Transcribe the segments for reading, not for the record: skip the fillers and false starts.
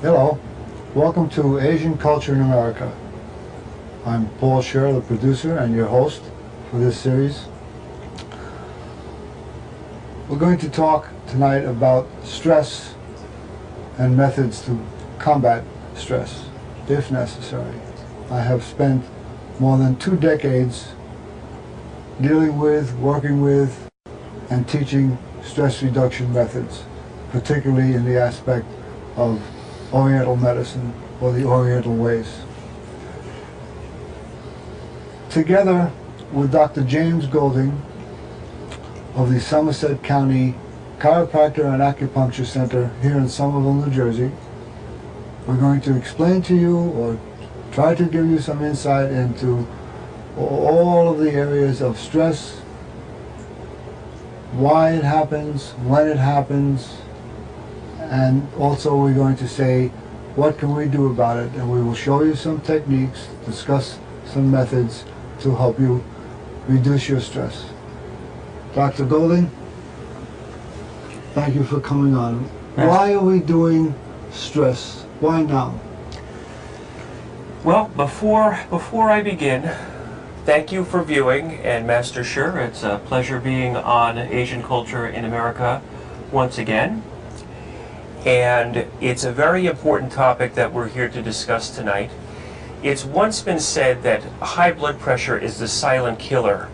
Hello, welcome to Asian Culture in America. I'm Paul Sher, the producer and your host for this series. We're going to talk tonight about stress and methods to combat stress, if necessary. I have spent more than 2 decades dealing with, working with, and teaching stress reduction methods, particularly in the aspect of Oriental medicine or the Oriental ways. Together with Dr. James Golding of the Somerset County Chiropractor and Acupuncture Center here in Somerville, New Jersey, we're going to explain to you or try to give you some insight into all of the areas of stress, why it happens, when it happens, and also we're going to say what can we do about it, and we will show you some techniques, discuss some methods to help you reduce your stress. Dr. Golding, thank you for coming on. Why are we doing stress? Why now? Well, before I begin, thank you for viewing, and Master Sher, it's a pleasure being on Asian Culture in America once again. And it's a very important topic that we're here to discuss tonight. It's once been said that high blood pressure is the silent killer.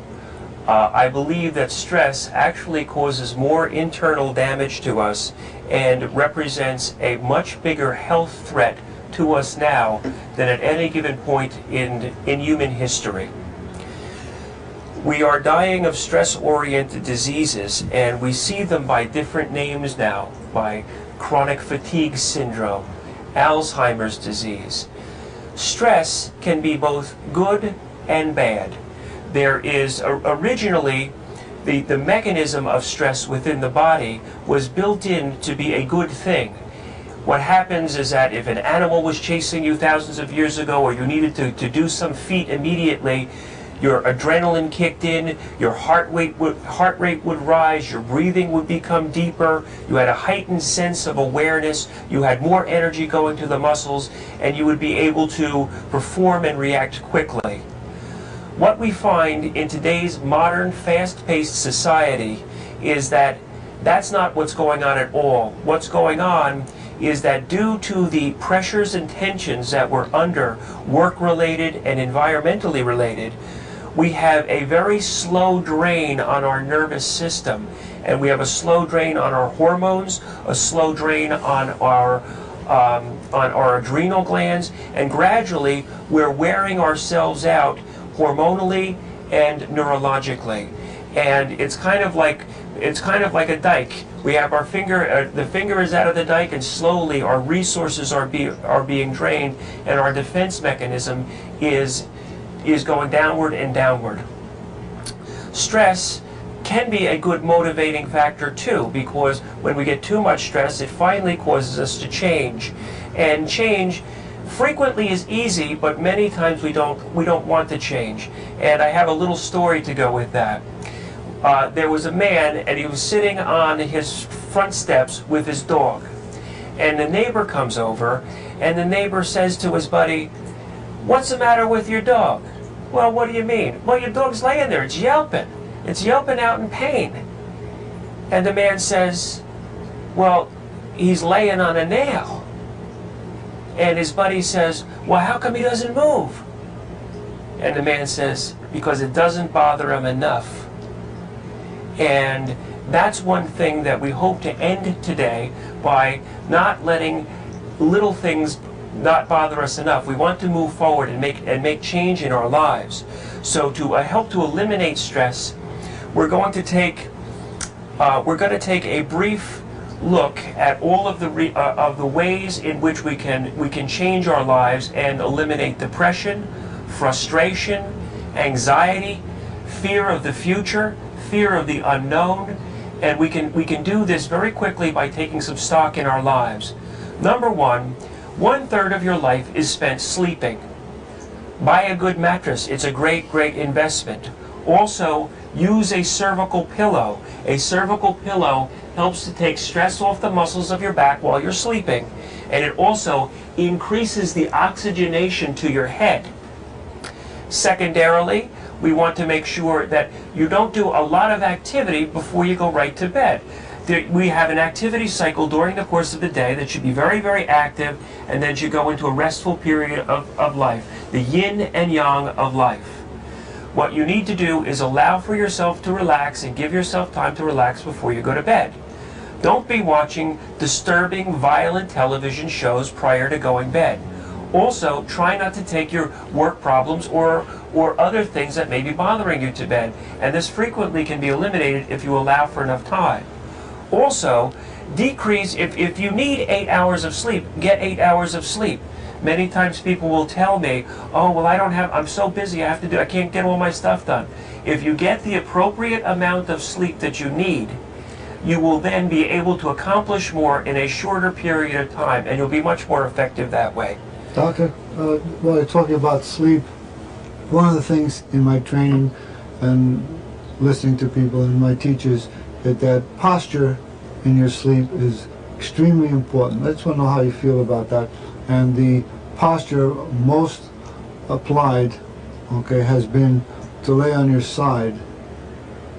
I believe that stress actually causes more internal damage to us and represents a much bigger health threat to us now than at any given point in human history. We are dying of stress-oriented diseases, and we see them by different names now, by chronic fatigue syndrome, Alzheimer's disease. Stress can be both good and bad. There is originally the mechanism of stress within the body was built in to be a good thing. What happens is that if an animal was chasing you thousands of years ago, or you needed to do some feat immediately, your adrenaline kicked in, your heart rate would rise, your breathing would become deeper, you had a heightened sense of awareness, you had more energy going to the muscles, and you would be able to perform and react quickly. What we find in today's modern, fast-paced society is that that's not what's going on at all. What's going on is that due to the pressures and tensions that we're under, work-related and environmentally related, we have a very slow drain on our nervous system, and we have a slow drain on our hormones, a slow drain on our adrenal glands, and gradually we're wearing ourselves out hormonally and neurologically. And it's kind of like a dike. We have our finger, the finger is out of the dike, and slowly our resources are being drained, and our defense mechanism is going downward and downward. Stress can be a good motivating factor too, because when we get too much stress, it finally causes us to change. And change frequently is easy, but many times we don't want to change. And I have a little story to go with that. There was a man, and he was sitting on his front steps with his dog. And the neighbor comes over, and the neighbor says to his buddy, "What's the matter with your dog?" "Well, what do you mean?" "Well, your dog's laying there, it's yelping. It's yelping out in pain." And the man says, "Well, he's laying on a nail." And his buddy says, "Well, how come he doesn't move?" And the man says, "Because it doesn't bother him enough." And that's one thing that we hope to end today, by not letting little things not bother us enough. We want to move forward and make change in our lives. So to help to eliminate stress, we're going to take a brief look at all of the ways in which we can change our lives and eliminate depression, frustration, anxiety, fear of the future, fear of the unknown, and we can do this very quickly by taking some stock in our lives. Number one, 1/3 of your life is spent sleeping. Buy a good mattress. It's a great investment. Also, use a cervical pillow. A cervical pillow helps to take stress off the muscles of your back while you're sleeping. and it also increases the oxygenation to your head. Secondarily, we want to make sure that you don't do a lot of activity before you go right to bed. We have an activity cycle during the course of the day that should be very, very active, and then should go into a restful period of life, the yin and yang of life. What you need to do is allow for yourself to relax and give yourself time to relax before you go to bed. Don't be watching disturbing, violent television shows prior to going to bed. Also, try not to take your work problems or other things that may be bothering you to bed, and this frequently can be eliminated if you allow for enough time. Also, decrease, if you need 8 hours of sleep, get 8 hours of sleep. Many times people will tell me, oh, well, I'm so busy, I can't get all my stuff done. If you get the appropriate amount of sleep that you need, you will then be able to accomplish more in a shorter period of time, and you'll be much more effective that way. Doctor, while you're talking about sleep, one of the things in my training and listening to people and my teachers is that posture in your sleep is extremely important. I just want to know how you feel about that. And the posture most applied, okay, has been to lay on your side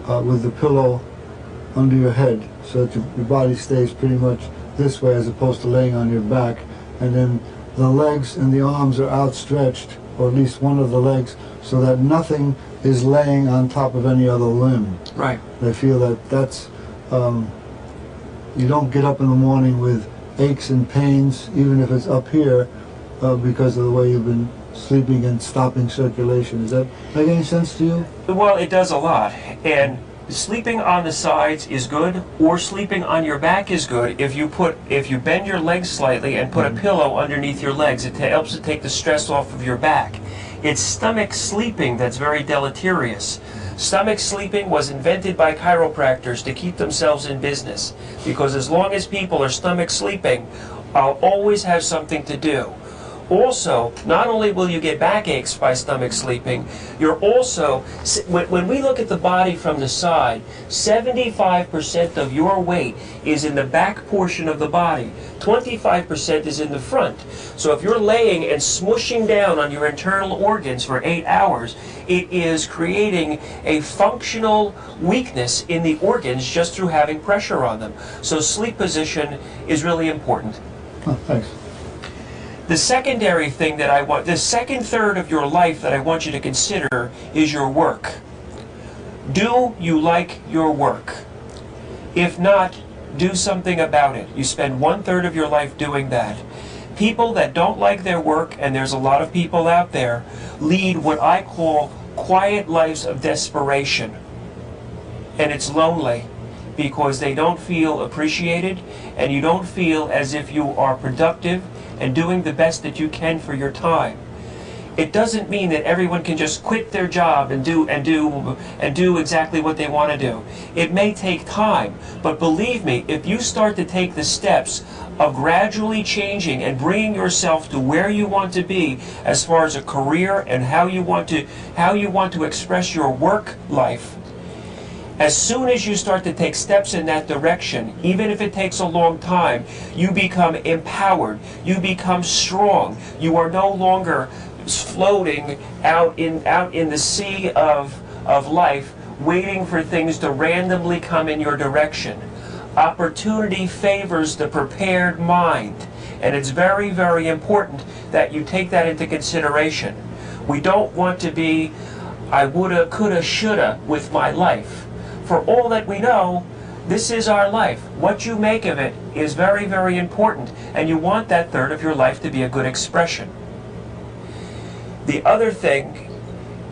with the pillow under your head, so that your body stays pretty much this way as opposed to laying on your back, and then the legs and the arms are outstretched, or at least one of the legs, so that nothing is laying on top of any other limb. Right. They feel that that's, you don't get up in the morning with aches and pains, even if it's up here, because of the way you've been sleeping and stopping circulation. Does that make any sense to you? Well, it does a lot. And sleeping on the sides is good, or sleeping on your back is good. If you bend your legs slightly and put a pillow underneath your legs, it helps to take the stress off of your back. It's stomach sleeping that's very deleterious. Stomach sleeping was invented by chiropractors to keep themselves in business, because as long as people are stomach sleeping, I'll always have something to do. Also, not only will you get backaches by stomach sleeping, you're also, when we look at the body from the side, 75% of your weight is in the back portion of the body, 25% is in the front. So if you're laying and smushing down on your internal organs for 8 hours, it is creating a functional weakness in the organs just through having pressure on them. So sleep position is really important. Oh, thanks. The secondary thing that the second third of your life that I want you to consider is your work. Do you like your work? If not, do something about it. You spend 1/3 of your life doing that. People that don't like their work, and there's a lot of people out there, lead what I call quiet lives of desperation. And it's lonely, because they don't feel appreciated, and you don't feel as if you are productive and doing the best that you can for your time. It doesn't mean that everyone can just quit their job and do exactly what they want to do. It may take time, but believe me, if you start to take the steps of gradually changing and bringing yourself to where you want to be as far as a career and how you want to express your work life, as soon as you start to take steps in that direction, even if it takes a long time, you become empowered, you become strong. You are no longer floating out in the sea of life, waiting for things to randomly come in your direction. Opportunity favors the prepared mind, and it's very, very important that you take that into consideration. We don't want to be, I woulda, coulda, shoulda with my life. For all that we know, this is our life. What you make of it is very, very important, and you want that third of your life to be a good expression. The other thing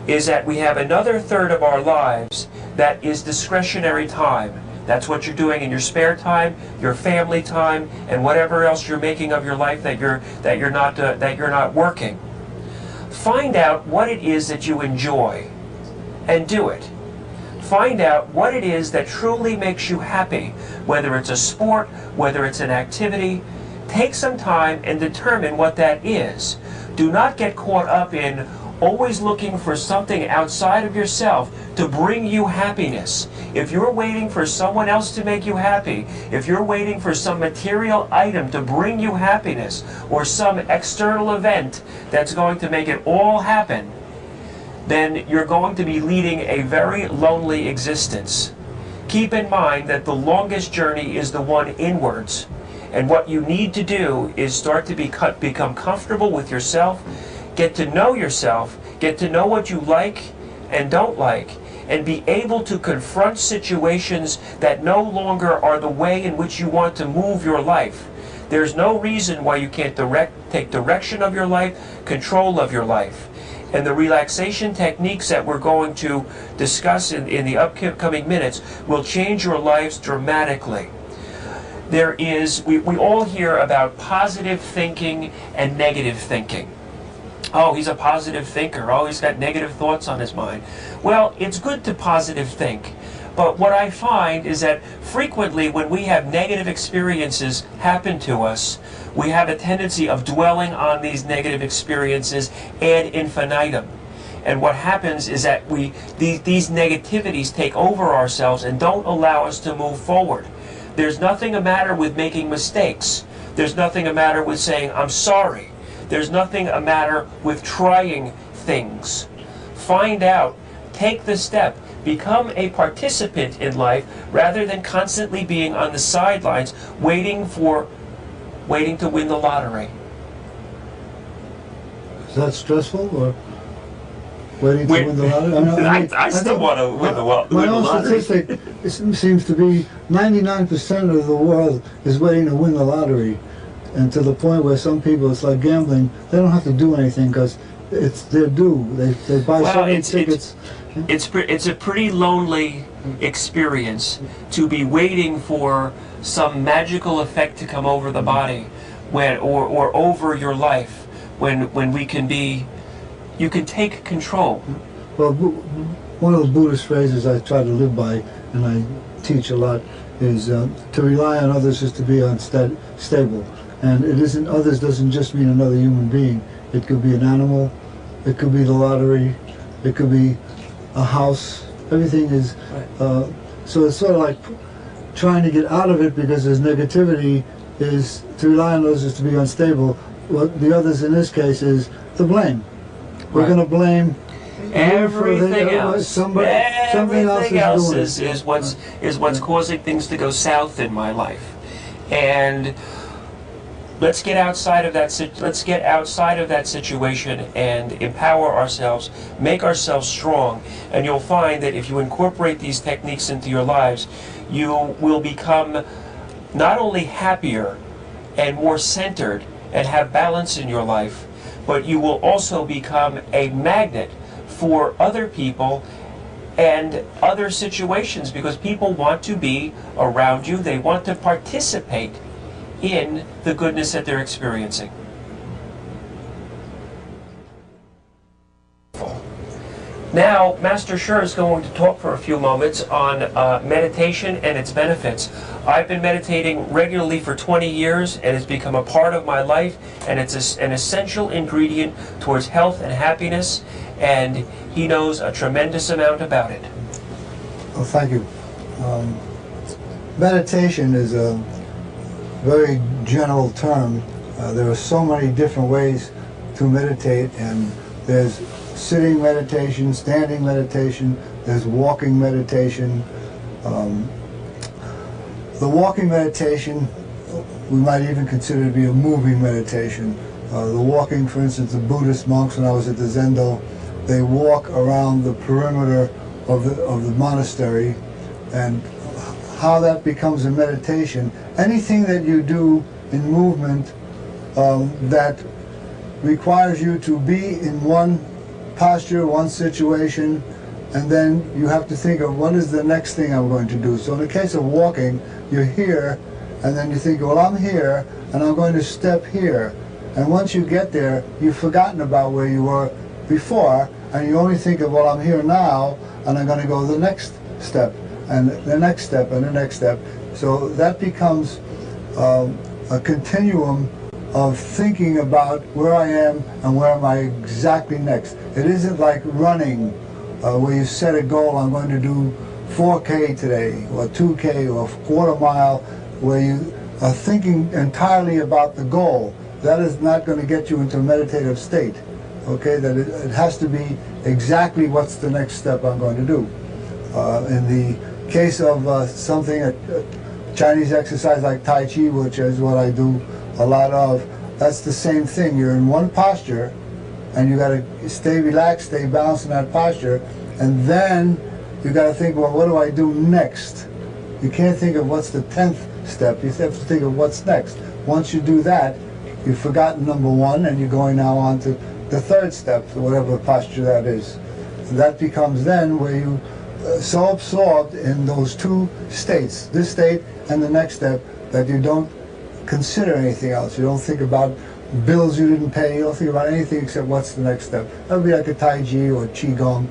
is that we have another third of our lives that is discretionary time. That's what you're doing in your spare time, your family time, and whatever else you're making of your life that you're not working. Find out what it is that you enjoy, and do it. Find out what it is that truly makes you happy, whether it's a sport, whether it's an activity. Take some time and determine what that is. Do not get caught up in always looking for something outside of yourself to bring you happiness, if you're waiting for someone else to make you happy, if you're waiting for some material item to bring you happiness, or some external event that's going to make it all happen, then you're going to be leading a very lonely existence. Keep in mind that the longest journey is the one inwards. And what you need to do is start to become comfortable with yourself, get to know yourself, get to know what you like and don't like, and be able to confront situations that no longer are the way in which you want to move your life. There's no reason why you can't take direction of your life, control of your life. And the relaxation techniques that we're going to discuss in the upcoming minutes will change your lives dramatically. We all hear about positive thinking and negative thinking. Oh, he's a positive thinker. Oh, he's got negative thoughts on his mind. Well, it's good to positive think. But what I find is that frequently when we have negative experiences happen to us, we have a tendency of dwelling on these negative experiences ad infinitum. And what happens is that these negativities take over ourselves and don't allow us to move forward. There's nothing the matter with making mistakes. There's nothing the matter with saying, I'm sorry. There's nothing the matter with trying things. Find out, take the step, become a participant in life rather than constantly being on the sidelines waiting to win the lottery. Is that stressful, or waiting to win the lottery? I still want to win the lottery. My own statistic, it seems to be 99% of the world is waiting to win the lottery. And to the point where some people, it's like gambling, they don't have to do anything because it's their due. They buy certain tickets. It's a pretty lonely experience to be waiting for some magical effect to come over the body or over your life when you can take control. Well, one of the Buddhist phrases I try to live by, and I teach a lot, is to rely on others is to be unstable. And others doesn't just mean another human being. It could be an animal, it could be the lottery, it could be a house. Everything is, so it's sort of like trying to get out of it because there's negativity, is to rely on others is to be unstable. What the others in this case is the blame. We're going to blame everything else. Something else is what's causing things to go south in my life. And let's get outside of that situation and empower ourselves, make ourselves strong, and you'll find that if you incorporate these techniques into your lives, you will become not only happier and more centered and have balance in your life, but you will also become a magnet for other people and other situations, because people want to be around you. They want to participate in the goodness that they're experiencing. Now, Master Sher is going to talk for a few moments on meditation and its benefits. I've been meditating regularly for 20 years, and it's become a part of my life, and it's an essential ingredient towards health and happiness, and he knows a tremendous amount about it. Well, thank you. Meditation is a very general term. There are so many different ways to meditate, and there's sitting meditation, standing meditation, there's walking meditation. The walking meditation we might even consider to be a moving meditation. The walking, for instance, the Buddhist monks, when I was at the Zendo, they walk around the perimeter of the monastery, and how that becomes a meditation. Anything that you do in movement that requires you to be in one posture, one situation, and then you have to think of what is the next thing I'm going to do. So in the case of walking, you're here, and then you think, well, I'm here, and I'm going to step here. And once you get there, you've forgotten about where you were before, and you only think of, well, I'm here now, and I'm going to go the next step, and the next step, and the next step. So that becomes a continuum of thinking about where I am and where am I exactly next. It isn't like running, where you set a goal, I'm going to do 4K today, or 2K, or a quarter mile, where you are thinking entirely about the goal. That is not going to get you into a meditative state. Okay, that it has to be exactly what's the next step I'm going to do. In the case of something, a Chinese exercise like Tai Chi, which is what I do a lot of, that's the same thing. You're in one posture, and you got to stay relaxed, stay balanced in that posture, and then you got to think, well, what do I do next? You can't think of what's the 10th step. You have to think of what's next. Once you do that, you've forgotten number one, and you're going now on to the third step, whatever posture that is. And that becomes then where you so absorbed in those two states, this state and the next step, that you don't consider anything else. You don't think about bills you didn't pay. You don't think about anything except what's the next step. That would be like a Tai Chi or Qigong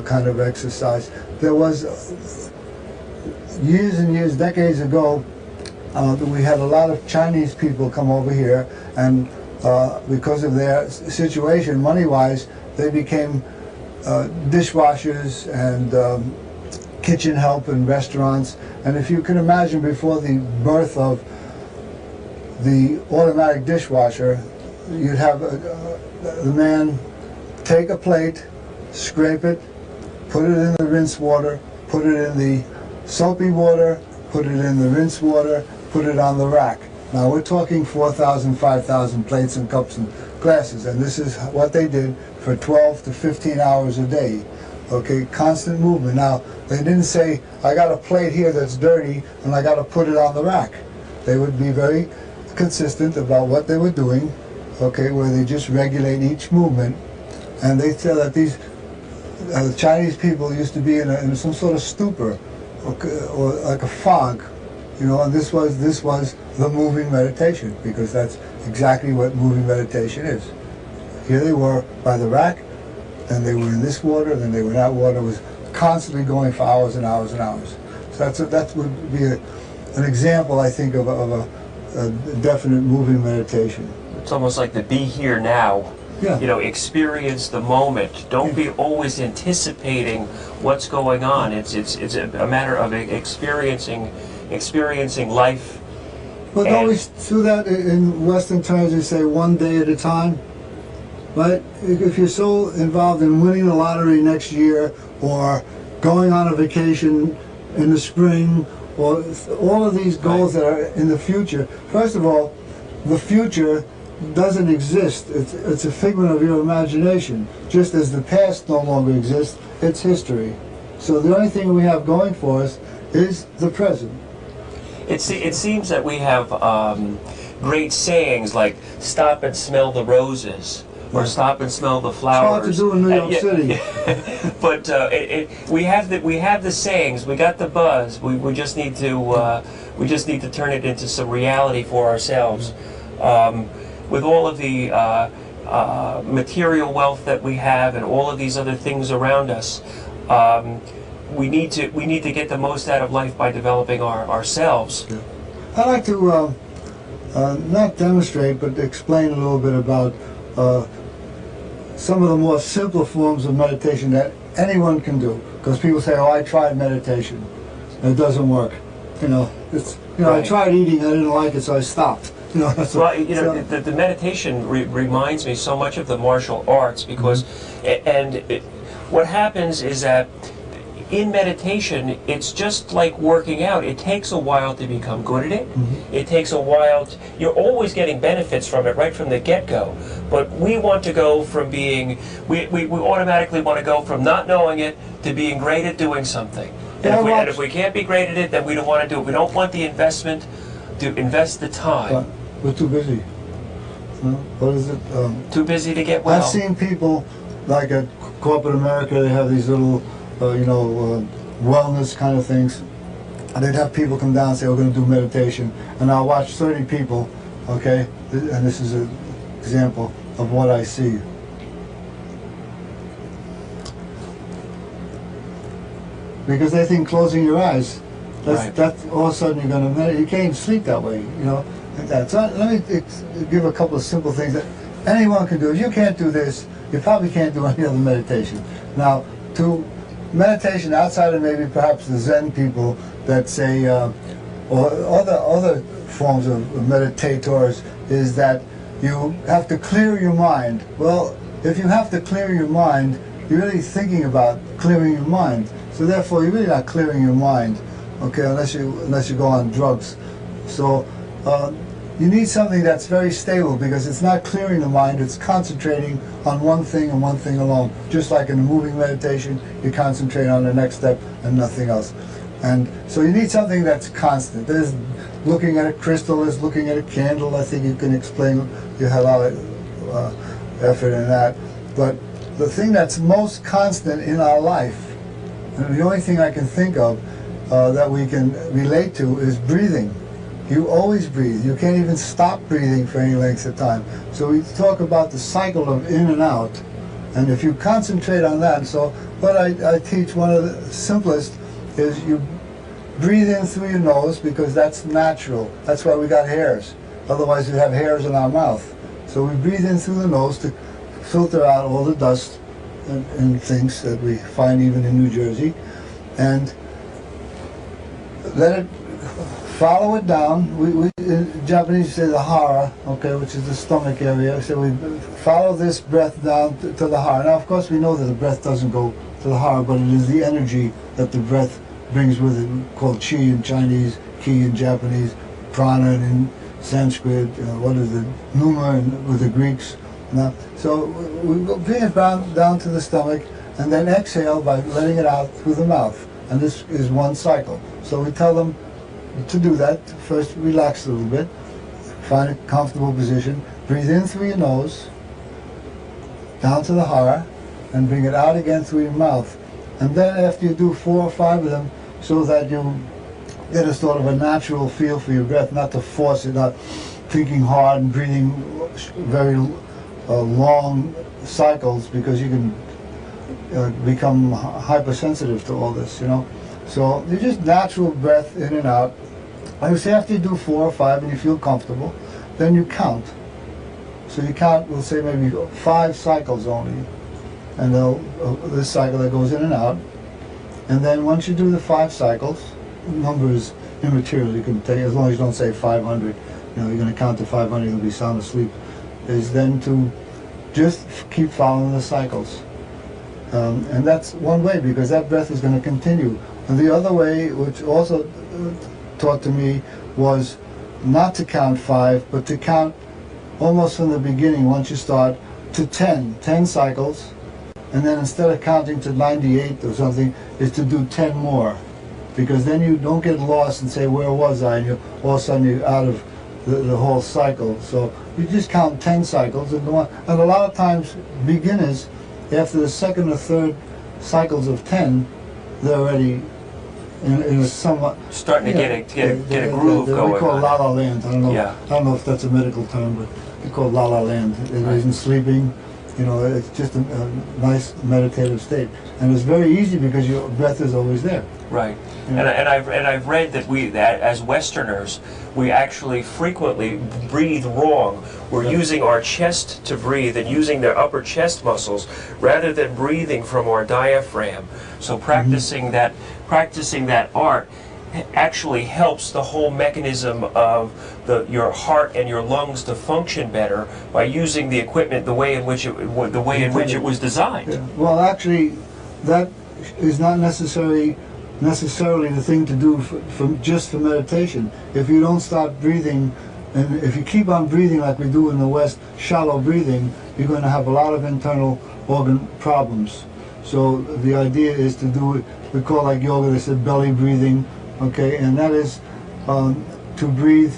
kind of exercise. There was years and years, decades ago, we had a lot of Chinese people come over here, and because of their situation, money-wise, they became dishwashers and kitchen help in restaurants. And if you can imagine, before the birth of the automatic dishwasher, you'd have the man take a plate, scrape it, put it in the rinse water, put it in the soapy water, put it in the rinse water, put it on the rack. Now we're talking 4,000, 5,000 plates and cups and glasses, and this is what they did for 12 to 15 hours a day. Okay, constant movement. Now, they didn't say, I got a plate here that's dirty and I got to put it on the rack. They would be very consistent about what they were doing, okay, where they just regulate each movement. And they tell that these Chinese people used to be in some sort of stupor, or like a fog, you know, and this was the moving meditation, because that's exactly what moving meditation is. Here they were by the rack, and they were in this water, then they were in that water. It was constantly going for hours and hours and hours. So that would be an example, I think, of a definite moving meditation. It's almost like the be here now. Yeah. You know, experience the moment. Don't be always anticipating what's going on. It's a matter of experiencing life. But don't we do that in Western terms? You say one day at a time, right? If you're so involved in winning the lottery next year, or going on a vacation in the spring, or all of these goals that are in the future. First of all, the future doesn't exist. It's a figment of your imagination. Just as the past no longer exists, it's history. So the only thing we have going for us is the present. It seems that we have great sayings like "stop and smell the roses," or "stop and smell the flowers." It's hard to do in New York City. But we have the sayings. We got the buzz. We just need to turn it into some reality for ourselves. With all of the material wealth that we have and all of these other things around us, we need to get the most out of life by developing ourselves. Yeah. I'd like to not demonstrate, but explain a little bit about some of the more simpler forms of meditation that anyone can do. Because people say, "Oh, I tried meditation, and it doesn't work." You know, right. I tried eating, I didn't like it, so I stopped. Well, the meditation reminds me so much of the martial arts, because, what happens is that in meditation, it's just like working out. It takes a while to become good at it. Mm-hmm. It takes a while. You're always getting benefits from it right from the get-go. But we want to go from being, we automatically want to go from not knowing it to being great at doing something. And if we can't be great at it, then we don't want to do it. We don't want the investment to invest the time. But we're too busy. What is it? Too busy to get well. I've seen people, like at corporate America, they have these little, wellness kind of things. And they'd have people come down and say, we're going to do meditation. And I'll watch 30 people, okay? And this is an example of what I see. Because they think closing your eyes, that's all of a sudden you're going to meditate. You can't even sleep that way, you know. like that. So let me give a couple of simple things that anyone can do. If you can't do this, you probably can't do any other meditation. Now, to meditation outside of maybe perhaps the Zen people that say, or other forms of meditators, is that you have to clear your mind. Well, if you have to clear your mind, you're really thinking about clearing your mind. So therefore, you're really not clearing your mind, okay, unless you go on drugs. So you need something that's very stable, because it's not clearing the mind, it's concentrating on one thing and one thing alone. Just like in a moving meditation, you concentrate on the next step and nothing else. And so you need something that's constant. There's looking at a crystal, there's looking at a candle. I think you can explain, you had a lot of effort in that. But the thing that's most constant in our life, and the only thing I can think of that we can relate to, is breathing. You always breathe. You can't even stop breathing for any length of time. So we talk about the cycle of in and out. And if you concentrate on that, so what I teach, one of the simplest, is you breathe in through your nose, because that's natural. That's why we got hairs. Otherwise we'd have hairs in our mouth. So we breathe in through the nose to filter out all the dust and things that we find even in New Jersey. And let it follow it down. We in Japanese say the hara, okay, which is the stomach area. So we follow this breath down to the hara. Now, of course, we know that the breath doesn't go to the hara, but it is the energy that the breath brings with it, called chi in Chinese, ki in Japanese, prana in Sanskrit, what is it, pneuma with the Greeks. Now, so we bring it down to the stomach, and then exhale by letting it out through the mouth. And this is one cycle. So we tell them to do that. First, relax a little bit, find a comfortable position, breathe in through your nose, down to the hara, and bring it out again through your mouth. And then after you do 4 or 5 of them, so that you get a sort of a natural feel for your breath, not to force it, not thinking hard and breathing very long cycles, because you can become hypersensitive to all this, you know. So you just natural breath in and out. I would say after you do 4 or 5 and you feel comfortable, then you count. So you count, we'll say maybe 5 cycles only, and this cycle that goes in and out. And then once you do the 5 cycles, the number is immaterial. You can take, as long as you don't say 500, you know, you're going to count to 500, you'll be sound asleep. Is then to just keep following the cycles. And that's one way, because that breath is going to continue. And the other way, which also taught to me, was not to count 5, but to count almost from the beginning, once you start, to 10 cycles. And then instead of counting to 98 or something, is to do 10 more. Because then you don't get lost and say, where was I? And all of a sudden you're out of the whole cycle. So you just count 10 cycles. And a lot of times, beginners, after the 2nd or 3rd cycles of 10, they're already in a somewhat starting to get a groove going. We call la la land. I don't know. Yeah. I don't know if that's a medical term, but we call la la land. It isn't sleeping. You know, it's just a nice meditative state, and it's very easy because your breath is always there. Right. You know? And I've read that as Westerners, we actually frequently breathe wrong. We're using our chest to breathe and using the upper chest muscles rather than breathing from our diaphragm. So practicing that art actually helps the whole mechanism of your heart and your lungs to function better by using the equipment the way in which it was designed. Yeah. Well, actually, that is not necessarily the thing to do just for meditation. If you don't start breathing, and if you keep on breathing like we do in the West, shallow breathing, you're going to have a lot of internal organ problems. So the idea is to do it, we call like yoga, they said belly breathing, okay, and that is to breathe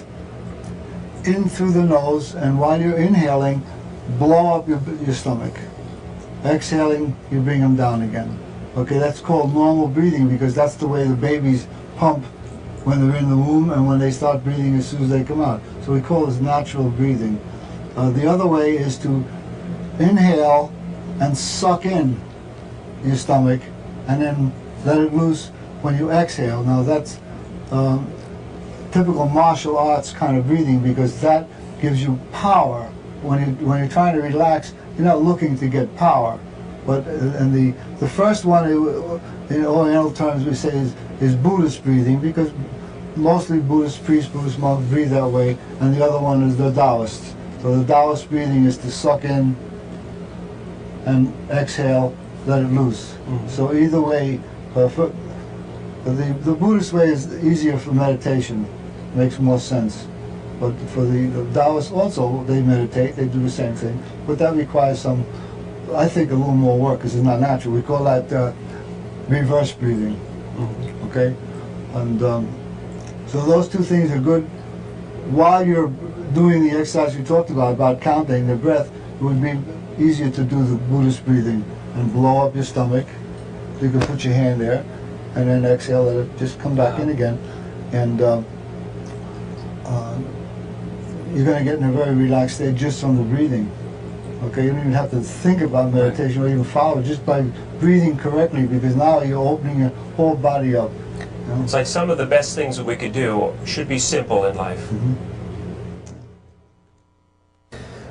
in through the nose, and while you're inhaling, blow up your stomach. Exhaling, you bring them down again. Okay, that's called normal breathing, because that's the way the babies pump when they're in the womb and when they start breathing as soon as they come out. So we call this natural breathing. The other way is to inhale and suck in your stomach, and then let it loose when you exhale. Now that's typical martial arts kind of breathing, because that gives you power. When you're trying to relax, you're not looking to get power. But and the first one, in Oriental terms, we say is Buddhist breathing, because mostly Buddhist priests, Buddhist monks breathe that way, and the other one is the Taoist. So the Taoist breathing is to suck in and exhale, let it loose. So either way, the Buddhist way is easier for meditation, makes more sense. But for the Taoists also, they meditate, they do the same thing, but that requires some, I think, a little more work, because it's not natural. We call that reverse breathing. Okay, and so those two things are good. While you're doing the exercise we talked about counting the breath, it would be easier to do the Buddhist breathing and blow up your stomach. You can put your hand there, and then exhale, let it just come back in again, and you're going to get in a very relaxed state just from the breathing. Okay, you don't even have to think about meditation or even follow, just by breathing correctly, because now you're opening your whole body up. You know? It's like some of the best things that we could do should be simple in life.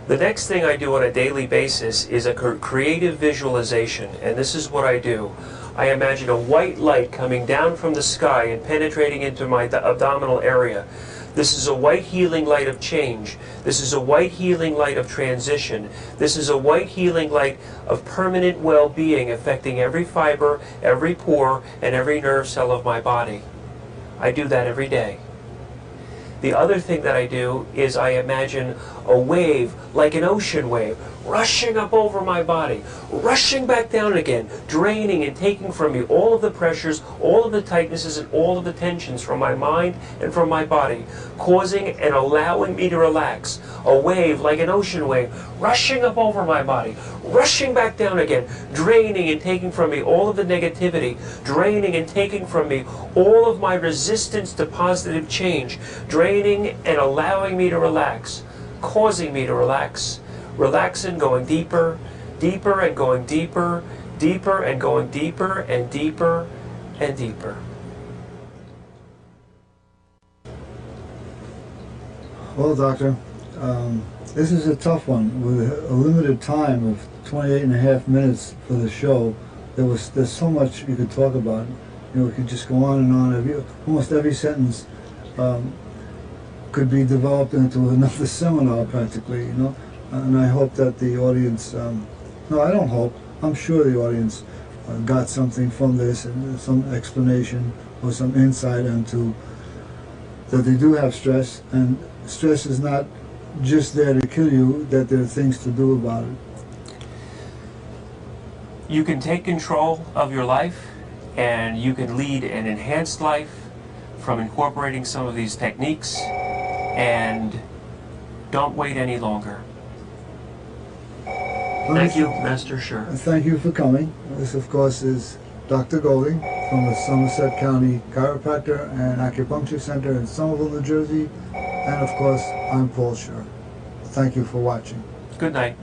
The next thing I do on a daily basis is a creative visualization, and this is what I do. I imagine a white light coming down from the sky and penetrating into my abdominal area. This is a white healing light of change. This is a white healing light of transition. This is a white healing light of permanent well-being, affecting every fiber, every pore, and every nerve cell of my body. I do that every day. The other thing that I do is I imagine a wave, like an ocean wave, rushing up over my body, rushing back down again, draining and taking from me all of the pressures, all of the tightnesses, and all of the tensions from my mind and from my body, causing and allowing me to relax. A wave, like an ocean wave, rushing up over my body, rushing back down again, draining and taking from me all of the negativity, draining and taking from me all of my resistance to positive change, draining and allowing me to relax, causing me to relax, relaxing, going deeper, deeper and going deeper, deeper and going deeper and deeper and deeper. Well, Doctor, this is a tough one. With a limited time of 28.5 minutes for the show, there's so much you could talk about. You know, we could just go on and on. Almost every sentence could be developed into another seminar, practically. You know, and I hope that the audience. No, I don't hope. I'm sure the audience got something from this, and some explanation or some insight into that they do have stress, and stress is not just there to kill you, that there are things to do about it. You can take control of your life, and you can lead an enhanced life from incorporating some of these techniques, and don't wait any longer. Thank you, Master Sher. Thank you for coming. This, of course, is Dr. Golding from the Somerset County Chiropractor and Acupuncture Center in Somerville, New Jersey. And, of course, I'm Paul Sher. Thank you for watching. Good night.